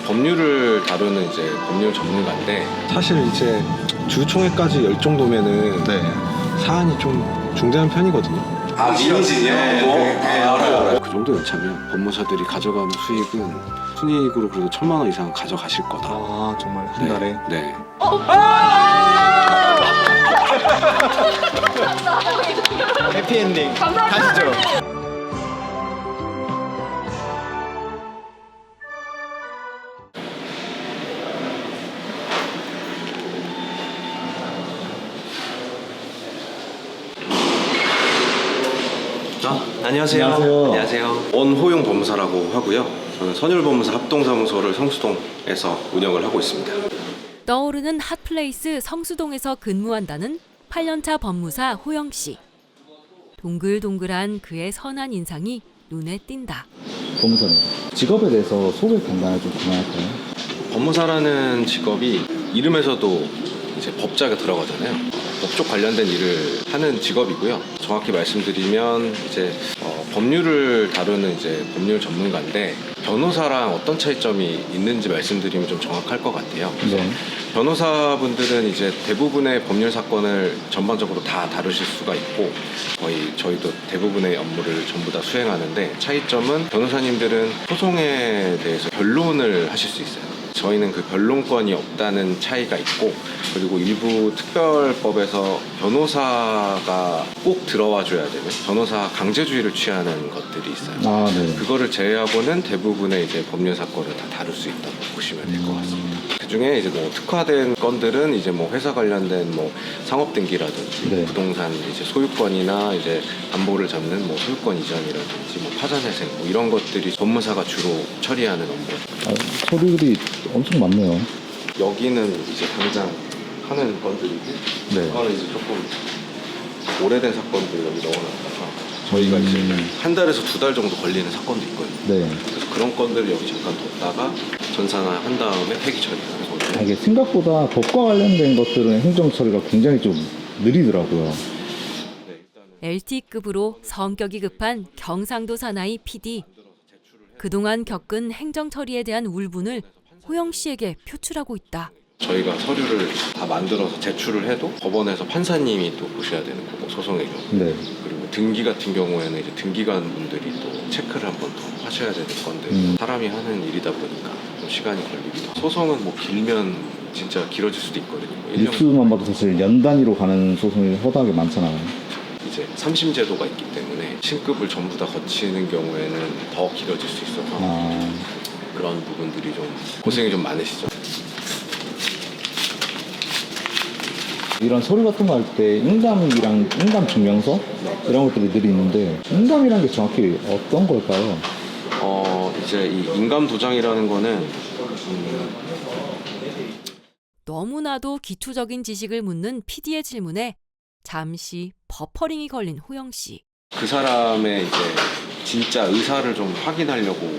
법률을 다루는 이제 법률 전문가인데 사실 이제 주총회까지 열 정도면은 사안이 좀 중대한 편이거든요. 민의진이요? 알아요. 그 정도 연차면 법무사들이 가져가는 수익은 순이익으로 그래도 1,000만 원 이상 가져가실 거다. 아 정말 한 달에? 네. 해피엔딩 가시죠. 안녕하세요. 안녕하세요. 원호용 법무사라고 하고요. 저는 선율법무사 합동사무소를 성수동에서 운영을 하고 있습니다. 떠오르는 핫플레이스 성수동에서 근무한다는 8년차 법무사 호영 씨. 동글동글한 그의 선한 인상이 눈에 띈다. 법무사님, 직업에 대해서 소개 간단하게 좀 가능할까요? 법무사라는 직업이 이름에서도 이제 법자가 들어가잖아요. 법적 관련된 일을 하는 직업이고요. 정확히 말씀드리면 이제 법률을 다루는 이제 법률 전문가인데 변호사랑 어떤 차이점이 있는지 말씀드리면 좀 정확할 것 같아요. 네. 변호사분들은 이제 대부분의 법률 사건을 전반적으로 다 다루실 수가 있고 거의 저희도 대부분의 업무를 전부 다 수행하는데 차이점은 변호사님들은 소송에 대해서 변론을 하실 수 있어요. 저희는 그 변론권이 없다는 차이가 있고 그리고 일부 특별법에서 변호사가 꼭 들어와 줘야 되는 변호사 강제주의를 취하는 것들이 있어요. 아, 네. 그거를 제외하고는 대부분의 이제 법률 사건을 다 다룰 수 있다고 보시면 될 것 같습니다. 그 중에 이제 뭐 특화된 건들은 이제 뭐 회사 관련된 뭐 상업 등기라든지 네. 부동산 이제 소유권이나 이제 담보를 잡는 뭐 소유권 이전이라든지 뭐 파산회생 뭐 이런 것들이 법무사가 주로 처리하는 업무죠. 아, 서류들이 엄청 많네요. 여기는 이제 당장 하는 건들이고 네. 이거는 이제 조금 오래된 사건들 여기 넣어놨다가 저희가 이제 한 달에서 2달 정도 걸리는 사건도 있거든요. 네. 그래서 그런 건들을 여기 잠깐 뒀다가 전산화 한 다음에 폐기 처리하는 거죠. 아, 이게 생각보다 법과 관련된 것들은 행정 처리가 굉장히 좀 느리더라고요. 네, 일단은 LTE급으로 성격이 급한 경상도 사나이 PD. 그동안 겪은 행정 처리에 대한 울분을 호영 씨에게 표출하고 있다. 저희가 서류를 다 만들어서 제출을 해도 법원에서 판사님이 또 보셔야 되는 거고 소송의 경우. 네. 그리고 등기 같은 경우에는 이제 등기관 분들이 또 체크를 한 번 더 하셔야 되는 건데 사람이 하는 일이다 보니까 좀 시간이 걸리기도 하고 소송은 뭐 길면 진짜 길어질 수도 있거든요. 1년 뉴스만 봐도 사실 연 단위로 가는 소송이 허다하게 많잖아요. 이제 3심 제도가 있기 때문에 신급을 전부 다 거치는 경우에는 더 길어질 수 있어서 아, 그런 부분들이 좀 고생이 좀 많으시죠. 이런 서류 같은 거 할 때 인감이랑 인감 증명서 이런 것들이 늘 있는데 인감이란 게 정확히 어떤 걸까요? 이제 이 인감 도장이라는 거는 너무나도 기초적인 지식을 묻는 PD의 질문에 잠시 버퍼링이 걸린 호영 씨. 그 사람의 이제 진짜 의사를 좀 확인하려고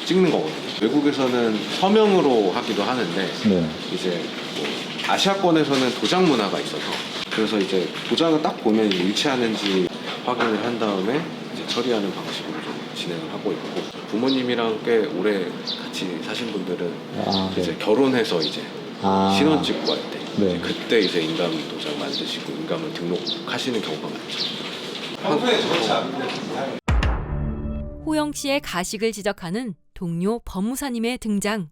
찍는 거거든요. 외국에서는 서명으로 하기도 하는데 네. 이제 뭐 아시아권에서는 도장 문화가 있어서 그래서 이제 도장을 딱 보면 일치하는지 확인을 한 다음에 이제 처리하는 방식으로 좀 진행을 하고 있고 부모님이랑 꽤 오래 같이 사신 분들은 아, 네. 이제 결혼해서 이제 아. 신혼 찍고 할 때 네. 그때 이제 인감 도장 만드시고 인감을 등록하시는 경우가 많죠. 평소에 저렇지 않은데. 호영 씨의 가식을 지적하는 동료 법무사님의 등장.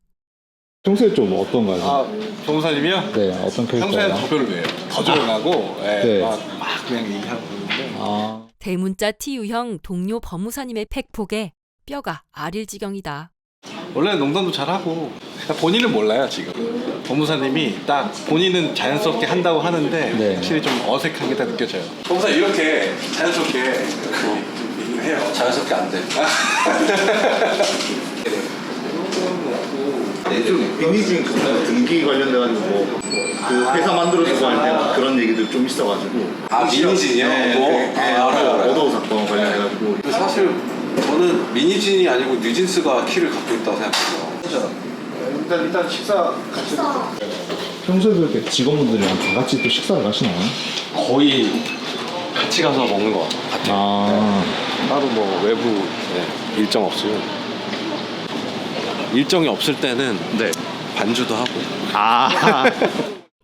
평소에 좀 어떤가요? 아, 변호사님이요? 네, 어떤 평소에는 캐릭터예요? 더 별로예요. 더 조용하고 네. 막 그냥 얘기하고 그러는데 아, 대문자 T 유형 동료 법무사님의 팩폭에 뼈가 아릴 지경이다. 원래 농담도 잘하고 본인은 몰라요 지금. 법무사님이 딱 본인은 자연스럽게 한다고 하는데 네. 확실히 좀 어색한 게 다 느껴져요. 법무사 이렇게 자연스럽게 해요. 자연스럽게 안 돼. 비니징 등기 관련돼가지고 그 회사 만들어주고 할 때 그런 얘기들 좀 있어가지고. 민의진이요? 알아요. 어도우 사건 관련해가지고. 사실 저는 민의진이 아니고 뉴진스가 키를 갖고 있다고 생각해요. 일단 식사 같이. 평소에 그렇게 직원분들이랑 다 같이 또 식사를 가시나요? 거의 같이 가서 먹는 것 같아요. 아, 따로 뭐 외부 일정 없으면 일정이 없을 때는 네. 반주도 하고. 아.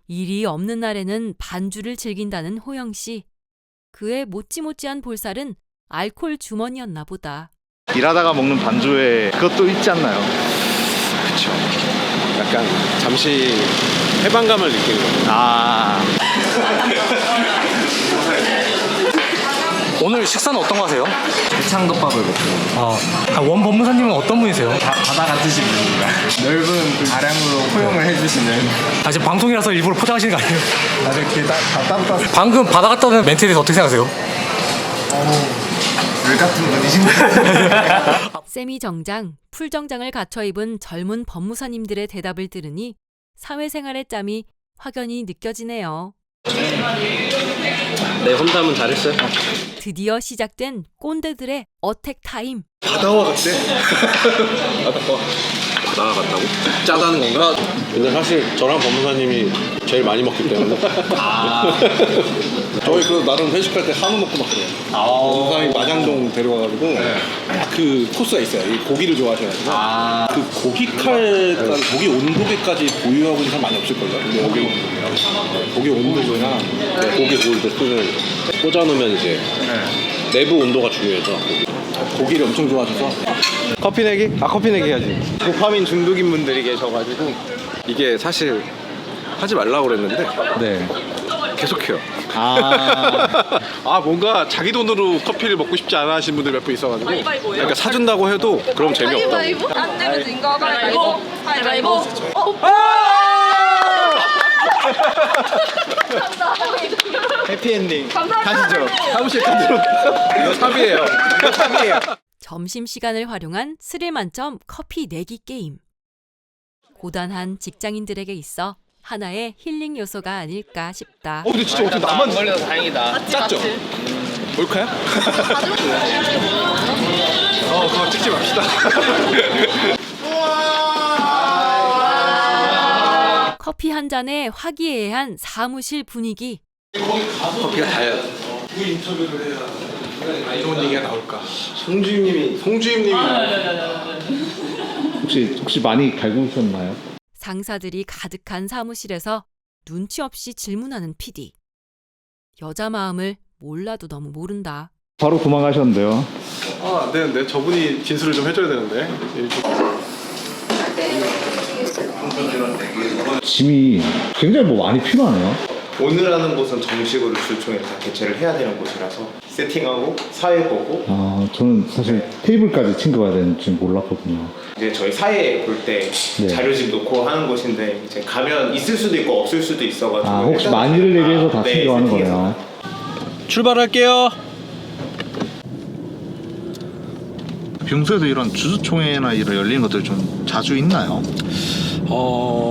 일이 없는 날에는 반주를 즐긴다는 호영 씨. 그의 모찌모찌한 볼살은 알코올 주머니였나 보다. 일하다가 먹는 반주에 그것도 있지 않나요? 그렇죠. 약간 잠시 해방감을 느끼는 거예요. 아. 오늘 식사는 어떤 거 하세요? 창덮밥을 먹고 원 법무사님은 어떤 분이세요? 바다 같으신 분입니다. 넓은 아량으로 포용을 해주시는 지금 방송이라서 일부러 포장하시는 거 아니에요? 이렇게 따뜻한 방금 바다 갔다는 멘트에 대해서 어떻게 생각하세요? 물 같은 분이신데 세미 정장, 풀 정장을 갖춰 입은 젊은 법무사님들의 대답을 들으니 사회생활의 짬이 확연히 느껴지네요. 네, 험담은 잘했어요. 드디어 시작된 꼰대들의 어택 타임. 바다와 같대. 나아갔다고? 짜다는 건가? 근데 사실 저랑 법무사님이 제일 많이 먹기 때문에. 저희 그 나름 회식할 때 한우 먹고 막 그래요. 사람이 마장동 데려와가지고 그 코스가 있어요. 이 고기를 좋아하셔가지고 그 고기 칼, 고기 온도계까지 보유하고 있는 사람 많이 없을걸요. 근데 고기 온도계나 고기 구울 때 쓰는 꽂아놓으면 이제 내부 온도가 중요해서. 고기를 엄청 좋아하셔서 커피 내기? 커피 내기 해야지. 도파민 중독인 분들이 계셔가지고 이게 사실 하지 말라고 그랬는데 네. 계속해요. 뭔가 자기 돈으로 커피를 먹고 싶지 않아 하시는 분들 몇 분 있어가지고 그러니까 사준다고 해도 그럼 재미없다고. 가위바위보? 안 내면 진 거 가위바위보. 가위바위보. 해피엔딩 감사합니다. 사무실 카드로 이거 삽이에요. 이거 삽이에요. 점심시간을 활용한 스릴 만점 커피 내기 게임. 고단한 직장인들에게 있어 하나의 힐링 요소가 아닐까 싶다. 근데 진짜 어떻게 나만 걸려서 다행이다. 짰죠? 몰카야? 그거 찍지 맙시다. 커피 한 잔에 화기애애한 사무실 분위기. 커피가 다예요. 누구 인터뷰를 해야 좋은 얘기가 나올까? 송주임님이 혹시 많이 갈구셨나요? 상사들이 가득한 사무실에서 눈치 없이 질문하는 PD. 여자 마음을 몰라도 너무 모른다. 바로 도망가셨는데요. 안 되는데 저분이 진술을 좀 해줘야 되는데. 짐이 굉장히 많이 필요하네요. 오늘 하는 곳은 정식으로 주총에 다 개최를 해야 되는 곳이라서 세팅하고 사회 보고 저는 사실 테이블까지 챙겨가야 되는 줄 몰랐거든요. 이제 저희 사회 볼 때 네. 자료집 놓고 하는 곳인데 이제 가면 있을 수도 있고 없을 수도 있어가지고 혹시 일단은 만일을 대비해서 다 네, 챙겨가는 세팅해서 거네요. 출발할게요. 평소에도 이런 주주총회나 이런 열리는 것들 좀 자주 있나요?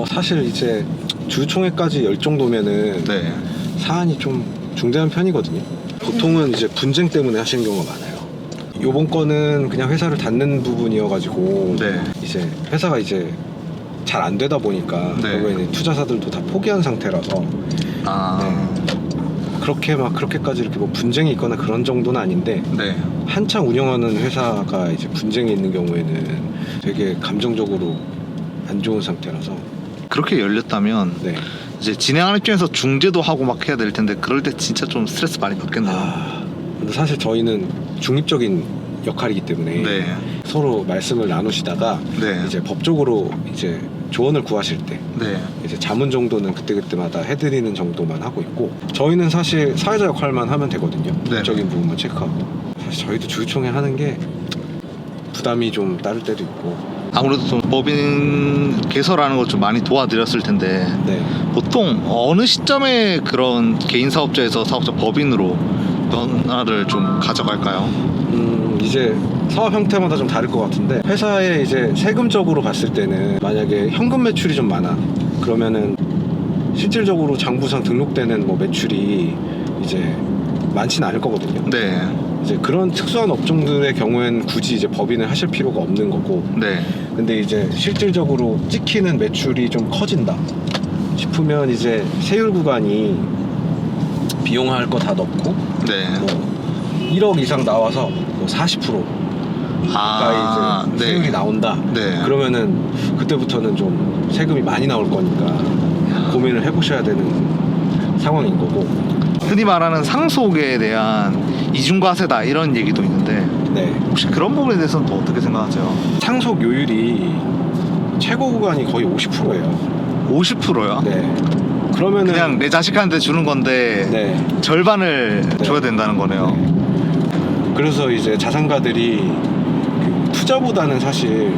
사실 이제 주총회까지 열 정도면은 네. 사안이 좀 중대한 편이거든요. 보통은 이제 분쟁 때문에 하시는 경우가 많아요. 요번 건은 그냥 회사를 닫는 부분이어가지고 네. 이제 회사가 이제 잘 안 되다 보니까 네. 결국에는 투자사들도 다 포기한 상태라서 그렇게까지 이렇게 뭐 분쟁이 있거나 그런 정도는 아닌데 네. 한창 운영하는 회사가 이제 분쟁이 있는 경우에는 되게 감정적으로 안 좋은 상태라서 그렇게 열렸다면 네. 이제 진행하는 입장에서 중재도 하고 막 해야 될 텐데 그럴 때 진짜 좀 스트레스 많이 받겠네요. 근데 사실 저희는 중립적인 역할이기 때문에 네. 서로 말씀을 나누시다가 네. 이제 법적으로 이제 조언을 구하실 때 네. 이제 자문 정도는 그때그때마다 해드리는 정도만 하고 있고 저희는 사실 사회자 역할만 하면 되거든요. 네. 법적인 부분만 체크하고 사실 저희도 주주총회 하는 게 부담이 좀 따를 때도 있고 아무래도 좀 법인 개설하는 걸 좀 많이 도와드렸을 텐데 네. 보통 어느 시점에 그런 개인 사업자에서 사업자 법인으로 변화를 좀 가져갈까요? 이제 사업 형태마다 좀 다를 것 같은데 회사에 이제 세금적으로 봤을 때는 만약에 현금 매출이 좀 많아 그러면은 실질적으로 장부상 등록되는 뭐 매출이 이제 많지는 않을 거거든요. 네. 이제 그런 특수한 업종들의 경우에는 굳이 이제 법인을 하실 필요가 없는 거고 네. 근데 이제 실질적으로 찍히는 매출이 좀 커진다 싶으면 이제 세율 구간이 비용할 거 다 넣고 네. 뭐 1억 이상 나와서 뭐 40% 이제 네. 세율이 나온다. 네. 그러면은 그때부터는 좀 세금이 많이 나올 거니까 고민을 해보셔야 되는 상황인 거고. 흔히 말하는 상속에 대한 이중과세다 이런 얘기도 있는데 네. 혹시 그런 부분에 대해서는 또 어떻게 생각하세요? 상속 요율이 최고 구간이 거의 50%예요. 50%요? 네. 그러면은 그냥 내 자식한테 주는 건데 네. 절반을 줘야 된다는 거네요. 그래서 이제 자산가들이 그 투자보다는 사실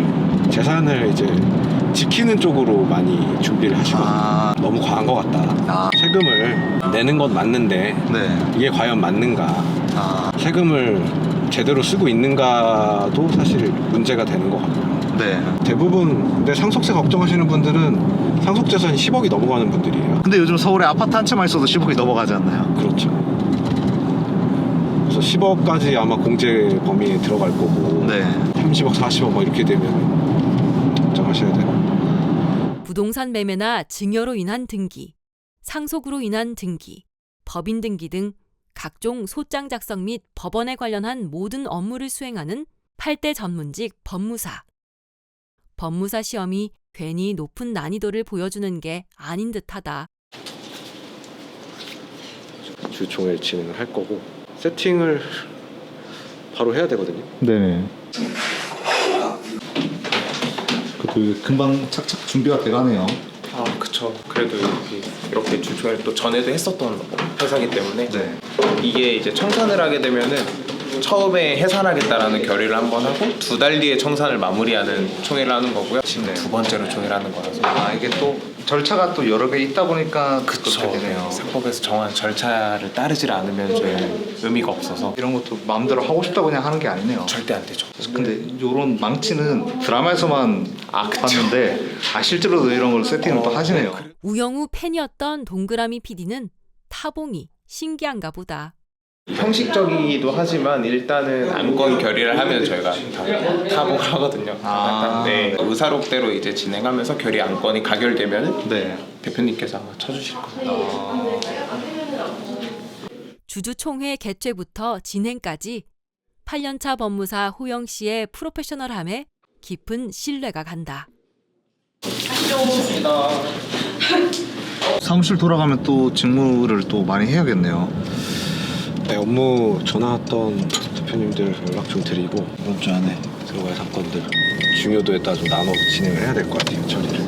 재산을 이제 지키는 쪽으로 많이 준비를 하시거든요. 너무 과한 것 같다. 세금을 내는 건 맞는데 네. 이게 과연 맞는가? 세금을 제대로 쓰고 있는가도 사실 문제가 되는 것 같고요. 네. 대부분 근데 상속세 걱정하시는 분들은 상속 재산이 10억이 넘어가는 분들이에요. 근데 요즘 서울에 아파트 한 채만 있어도 10억이 넘어가지 않나요? 그렇죠. 그래서 10억까지 아마 공제 범위에 들어갈 거고 네. 30억, 40억 막 이렇게 되면 걱정하셔야 돼요. 부동산 매매나 증여로 인한 등기, 상속으로 인한 등기, 법인 등기 등 각종 소장 작성 및 법원에 관련한 모든 업무를 수행하는 8대 전문직 법무사. 법무사 시험이 괜히 높은 난이도를 보여주는 게 아닌 듯하다. 주총회 진행을 할 거고 세팅을 바로 해야 되거든요. 네네. 그래도 금방 착착 준비가 돼가네요. 아 그쵸. 그래도 이렇게 주총회를 또 전에도 했었던 회사기 때문에 네. 이게 이제 청산을 하게 되면은 처음에 해산하겠다라는 결의를 한번 하고 2달 뒤에 청산을 마무리하는 총회를 하는 거고요. 지금 네. 2번째로 총회를 하는 거라서. 아 이게 또 절차가 또 여러 개 있다 보니까 그렇게 되네요. 상법에서 정한 절차를 따르질 않으면 저희 의미가 없어서 이런 것도 마음대로 하고 싶다고 그냥 하는 게 아니네요. 절대 안 되죠. 근데 이런 망치는 드라마에서만 봤는데 실제로도 이런 걸 세팅을 또 하시네요. 우영우 팬이었던 동그라미 PD는 타봉이 신기한가 보다. 형식적이기도 하지만 일단은 안건 결의를 하면 저희가 타봉을 하거든요. 네, 의사록대로 이제 진행하면서 결의 안건이 가결되면 네. 대표님께서 아마 쳐주실 거예요. 주주총회 개최부터 진행까지 8년차 법무사 호영 씨의 프로페셔널함에 깊은 신뢰가 간다. 사무실 돌아가면 또 직무를 또 많이 해야겠네요. 네, 업무 전화 왔던 대표님들 연락 좀 드리고 이번 주 안에 들어갈 사건들 중요도에 따라 좀 나눠 진행을 해야 될 것 같아요. 처리를.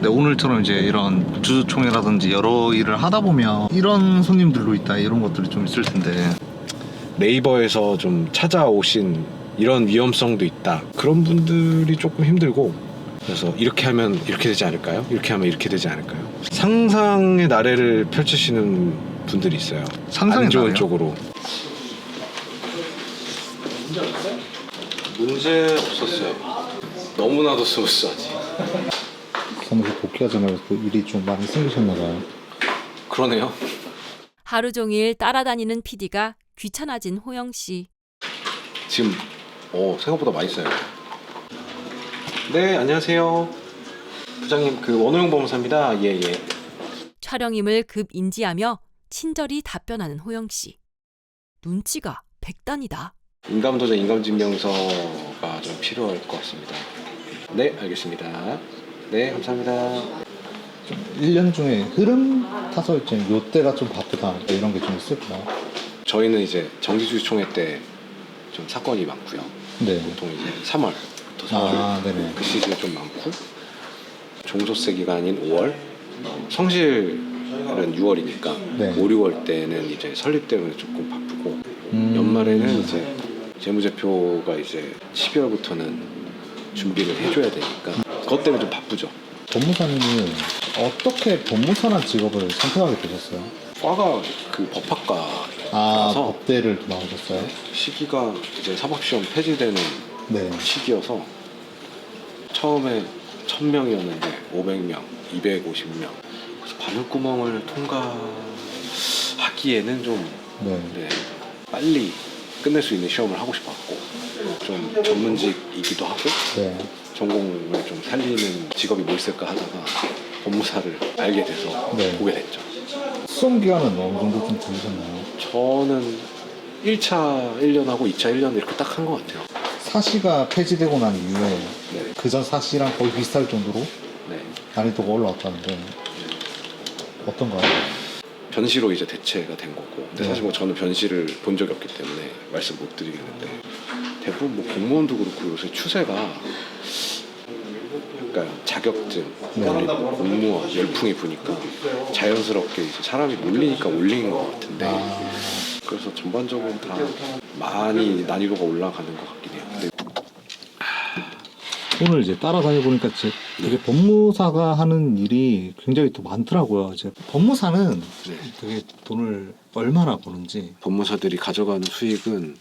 네, 오늘처럼 이제 이런 주주총회라든지 여러 일을 하다 보면 이런 손님들로 있다 이런 것들이 좀 있을 텐데 네이버에서 좀 찾아오신 이런 위험성도 있다. 그런 분들이 조금 힘들고 그래서 이렇게 하면 이렇게 되지 않을까요? 이렇게 하면 이렇게 되지 않을까요? 상상의 나래를 펼치시는 분들이 있어요. 상상의 안 좋은 나래요? 쪽으로. 문제 없었어요. 너무나도 스무스하지. 사무실 복귀하자마자 또 일이 좀 많이 생기셨나 봐요. 그러네요. 하루 종일 따라다니는 PD가 귀찮아진 호영 씨. 지금 생각보다 맛있어요. 네, 안녕하세요. 부장님, 원호영 법무사입니다. 예. 촬영임을 급 인지하며 친절히 답변하는 호영 씨. 눈치가 백단이다. 인감도장, 인감증명서가 좀 필요할 것 같습니다. 네, 알겠습니다. 네, 감사합니다. 좀 1년 중에 흐름 타서 이제 요때가 좀 바쁘다 이런 게 좀 있을까요? 저희는 이제 정기주주총회 때 좀 사건이 많고요. 네. 보통 이제 3월부터 4월 네네. 그 시즌이 좀 많고 종소세 기간인 5월, 성실은 6월이니까 네. 5, 6월 때는 이제 설립 때문에 조금 바쁘고 연말에는 이제 재무제표가 이제 12월부터는 준비를 해줘야 되니까 그것 때문에 좀 바쁘죠. 법무사님은 어떻게 법무사란 직업을 선택하게 되셨어요? 과가 그 법학과라서 법대를 나오셨어요? 시기가 이제 사법시험 폐지되는 네. 시기여서 처음에 1000명이었는데 500명, 250명 그래서 바늘구멍을 통과하기에는 좀 네. 빨리 끝낼 수 있는 시험을 하고 싶었고 좀 전문직이기도 하고 네. 전공을 좀 살리는 직업이 뭐 있을까 하다가 법무사를 알게 돼서 네. 보게 됐죠. 수험 기간은 어느 정도 좀 걸리셨나요? 저는 1차 1년하고 2차 1년 이렇게 딱 한 것 같아요. 사시가 폐지되고 난 이후에 그전 사시랑 거의 비슷할 정도로 네. 난이도가 올라왔다는데 어떤가요? 변시로 이제 대체가 된 거고. 근데 네. 사실 뭐 저는 변시를 본 적이 없기 때문에 말씀 못 드리겠는데 대부분 뭐 공무원도 그렇고 요새 추세가 그러니까 자격증, 공무원 열풍이 부니까 자연스럽게 이제 사람이 몰리니까 올리는 것 같은데 그래서 전반적으로 다 많이 난이도가 올라가는 것 같긴 해요. 근데 오늘 이제 따라다녀 보니까 되게 법무사가 하는 일이 굉장히 또 많더라고요. 이제 법무사는 되게 돈을 얼마나 버는지. 법무사들이 가져가는 수익은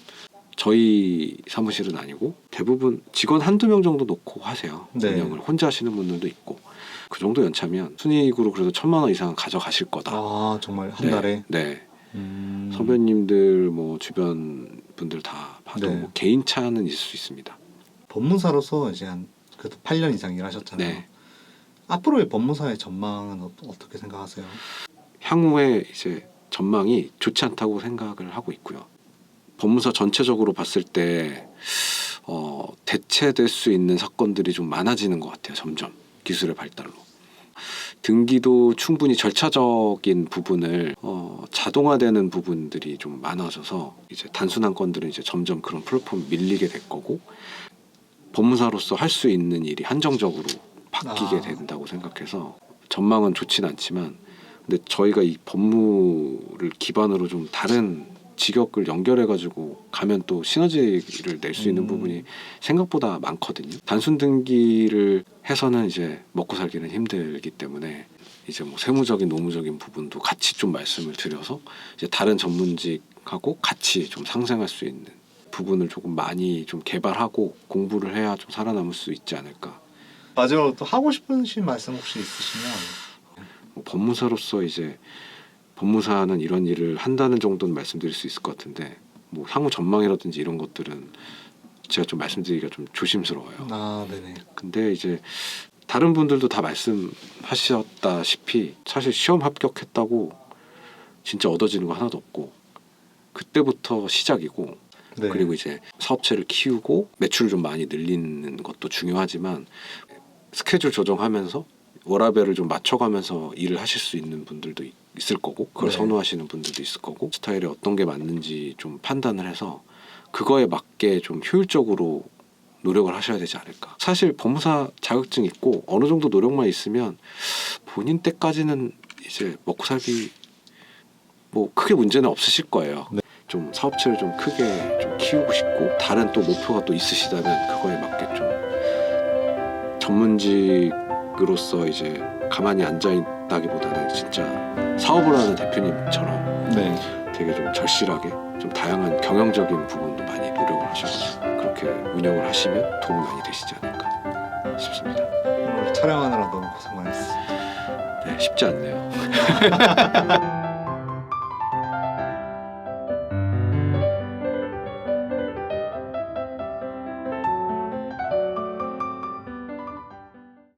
저희 사무실은 아니고 대부분 직원 한두 명 정도 놓고 하세요. 네. 운영을 혼자 하시는 분들도 있고 그 정도 연차면 순이익으로 그래도 1,000만 원 이상은 가져가실 거다. 아 정말 한 네, 달에? 네. 선배님들 뭐 주변 분들 다 봐도 네. 뭐 개인 차는 있을 수 있습니다. 법무사로서 이제 한 그래도 8년 이상 일하셨잖아요. 네. 앞으로의 법무사의 전망은 어떻게 생각하세요? 향후에 이제 전망이 좋지 않다고 생각을 하고 있고요. 법무사 전체적으로 봤을 때 대체될 수 있는 사건들이 좀 많아지는 것 같아요. 점점 기술의 발달로. 등기도 충분히 절차적인 부분을 자동화되는 부분들이 좀 많아져서 이제 단순한 건들은 이제 점점 그런 플랫폼 밀리게 될 거고 법무사로서 할 수 있는 일이 한정적으로 바뀌게 된다고 생각해서 전망은 좋진 않지만 근데 저희가 이 법무를 기반으로 좀 다른 직역을 연결해가지고 가면 또 시너지를 낼 수 있는 부분이 생각보다 많거든요. 단순 등기를 해서는 이제 먹고 살기는 힘들기 때문에 이제 뭐 세무적인 노무적인 부분도 같이 좀 말씀을 드려서 이제 다른 전문직하고 같이 좀 상생할 수 있는 부분을 조금 많이 좀 개발하고 공부를 해야 좀 살아남을 수 있지 않을까. 마지막으로 또 하고 싶으신 말씀 혹시 있으시면? 뭐 법무사로서 이제 법무사는 이런 일을 한다는 정도는 말씀드릴 수 있을 것 같은데 뭐 향후 전망이라든지 이런 것들은 제가 좀 말씀드리기가 좀 조심스러워요. 아, 네네. 근데 이제 다른 분들도 다 말씀하셨다시피 사실 시험 합격했다고 진짜 얻어지는 거 하나도 없고 그때부터 시작이고 네. 그리고 이제 사업체를 키우고 매출을 좀 많이 늘리는 것도 중요하지만 스케줄 조정하면서 워라밸을 좀 맞춰가면서 일을 하실 수 있는 분들도 있을 거고 그걸 네. 선호하시는 분들도 있을 거고 스타일에 어떤 게 맞는지 좀 판단을 해서 그거에 맞게 좀 효율적으로 노력을 하셔야 되지 않을까. 사실 법무사 자격증 있고 어느 정도 노력만 있으면 본인 때까지는 이제 먹고 살기 뭐 크게 문제는 없으실 거예요. 네. 좀 사업체를 좀 크게 좀 키우고 싶고 다른 또 목표가 또 있으시다면 그거에 맞게 좀 전문직으로서 이제 가만히 앉아 있다기보다는 진짜 사업을 하는 대표님처럼 네. 되게 좀 절실하게 좀 다양한 경영적인 부분도 많이 노력을 하셔가지고 그렇게 운영을 하시면 도움이 많이 되시지 않을까 싶습니다. 오늘 촬영하느라 너무 고생 많으셨습니다. 네, 쉽지 않네요.